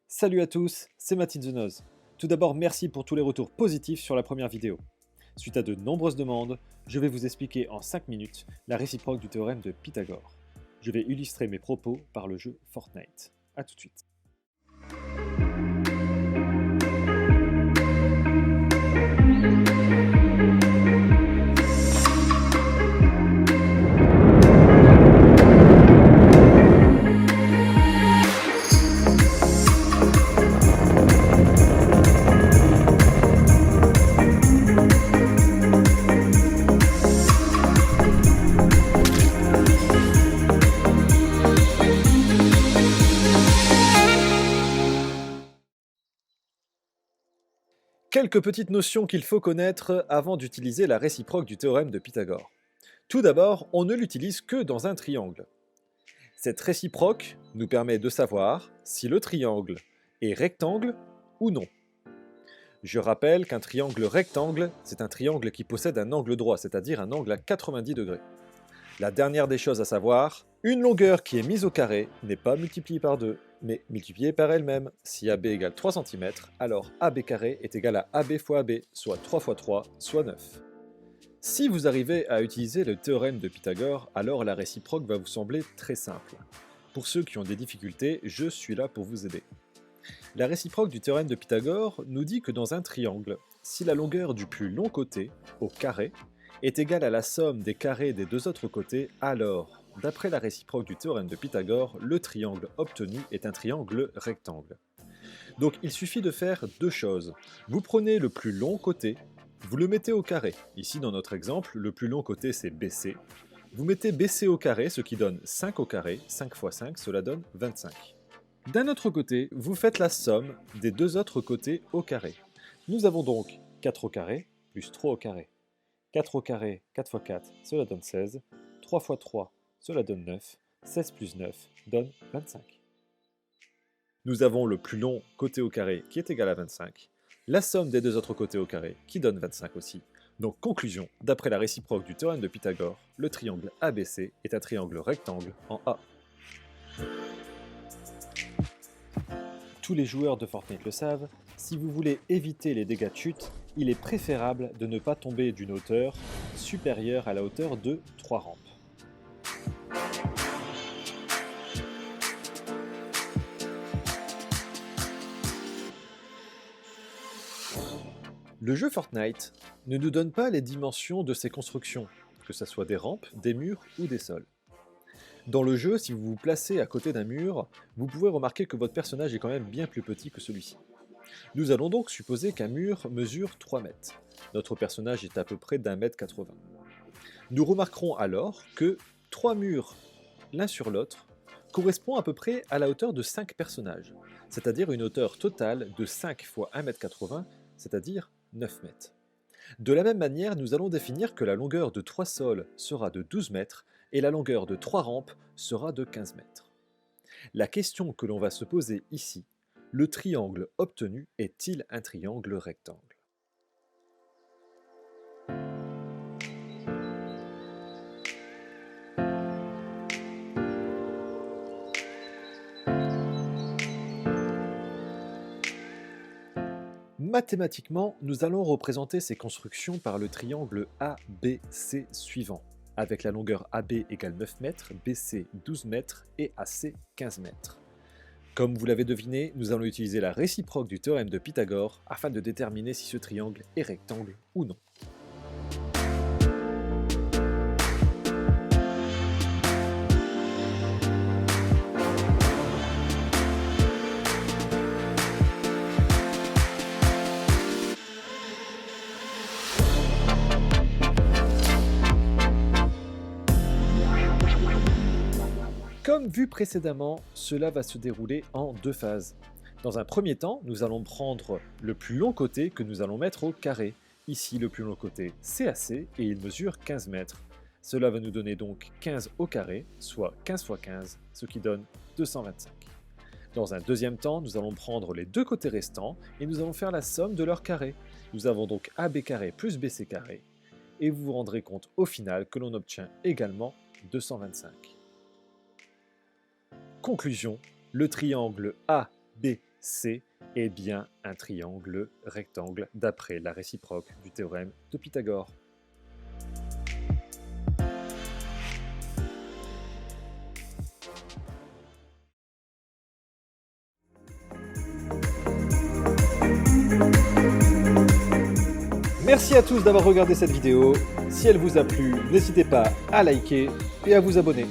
Salut à tous, c'est Mathilde The Nose. Tout d'abord, merci pour tous les retours positifs sur la première vidéo. Suite à de nombreuses demandes, je vais vous expliquer en 5 minutes la réciproque du théorème de Pythagore. Je vais illustrer mes propos par le jeu Fortnite. A tout de suite. Quelques petites notions qu'il faut connaître avant d'utiliser la réciproque du théorème de Pythagore. Tout d'abord, on ne l'utilise que dans un triangle. Cette réciproque nous permet de savoir si le triangle est rectangle ou non. Je rappelle qu'un triangle rectangle, c'est un triangle qui possède un angle droit, c'est-à-dire un angle à 90 degrés. La dernière des choses à savoir, une longueur qui est mise au carré n'est pas multipliée par 2, mais multipliée par elle-même. Si AB égale 3 cm, alors AB carré est égal à AB fois AB, soit 3 fois 3, soit 9. Si vous arrivez à utiliser le théorème de Pythagore, alors la réciproque va vous sembler très simple. Pour ceux qui ont des difficultés, je suis là pour vous aider. La réciproque du théorème de Pythagore nous dit que dans un triangle, si la longueur du plus long côté, au carré, est égale à la somme des carrés des deux autres côtés, alors, d'après la réciproque du théorème de Pythagore, le triangle obtenu est un triangle rectangle. Donc il suffit de faire deux choses. Vous prenez le plus long côté, vous le mettez au carré. Ici dans notre exemple, le plus long côté c'est BC. Vous mettez BC au carré, ce qui donne 5 au carré, 5 fois 5, cela donne 25. D'un autre côté, vous faites la somme des deux autres côtés au carré. Nous avons donc 4 au carré plus 3 au carré. 4 au carré, 4 fois 4, cela donne 16. 3 fois 3, cela donne 9. 16 plus 9 donne 25. Nous avons le plus long côté au carré qui est égal à 25. La somme des deux autres côtés au carré qui donne 25 aussi. Donc conclusion, d'après la réciproque du théorème de Pythagore, le triangle ABC est un triangle rectangle en A. Tous les joueurs de Fortnite le savent, si vous voulez éviter les dégâts de chute, il est préférable de ne pas tomber d'une hauteur supérieure à la hauteur de 3 rampes. Le jeu Fortnite ne nous donne pas les dimensions de ses constructions, que ce soit des rampes, des murs ou des sols. Dans le jeu, si vous vous placez à côté d'un mur, vous pouvez remarquer que votre personnage est quand même bien plus petit que celui-ci. Nous allons donc supposer qu'un mur mesure 3 mètres. Notre personnage est à peu près d'1,80 m. Nous remarquerons alors que 3 murs l'un sur l'autre correspond à peu près à la hauteur de 5 personnages, c'est-à-dire une hauteur totale de 5 fois 1,80 m, c'est-à-dire 9 mètres. De la même manière, nous allons définir que la longueur de 3 sols sera de 12 mètres et la longueur de 3 rampes sera de 15 mètres. La question que l'on va se poser ici, le triangle obtenu est-il un triangle rectangle? Mathématiquement, nous allons représenter ces constructions par le triangle ABC suivant, avec la longueur AB égale 9 mètres, BC 12 mètres et AC 15 mètres. Comme vous l'avez deviné, nous allons utiliser la réciproque du théorème de Pythagore afin de déterminer si ce triangle est rectangle ou non. Comme vu précédemment, cela va se dérouler en deux phases. Dans un premier temps, nous allons prendre le plus long côté que nous allons mettre au carré. Ici, le plus long côté, c'est AC et il mesure 15 mètres. Cela va nous donner donc 15 au carré, soit 15 fois 15, ce qui donne 225. Dans un deuxième temps, nous allons prendre les deux côtés restants et nous allons faire la somme de leurs carrés. Nous avons donc AB carré plus BC carré. Et vous vous rendrez compte au final que l'on obtient également 225. Conclusion, le triangle ABC C est bien un triangle rectangle d'après la réciproque du théorème de Pythagore. Merci à tous d'avoir regardé cette vidéo. Si elle vous a plu, n'hésitez pas à liker et à vous abonner.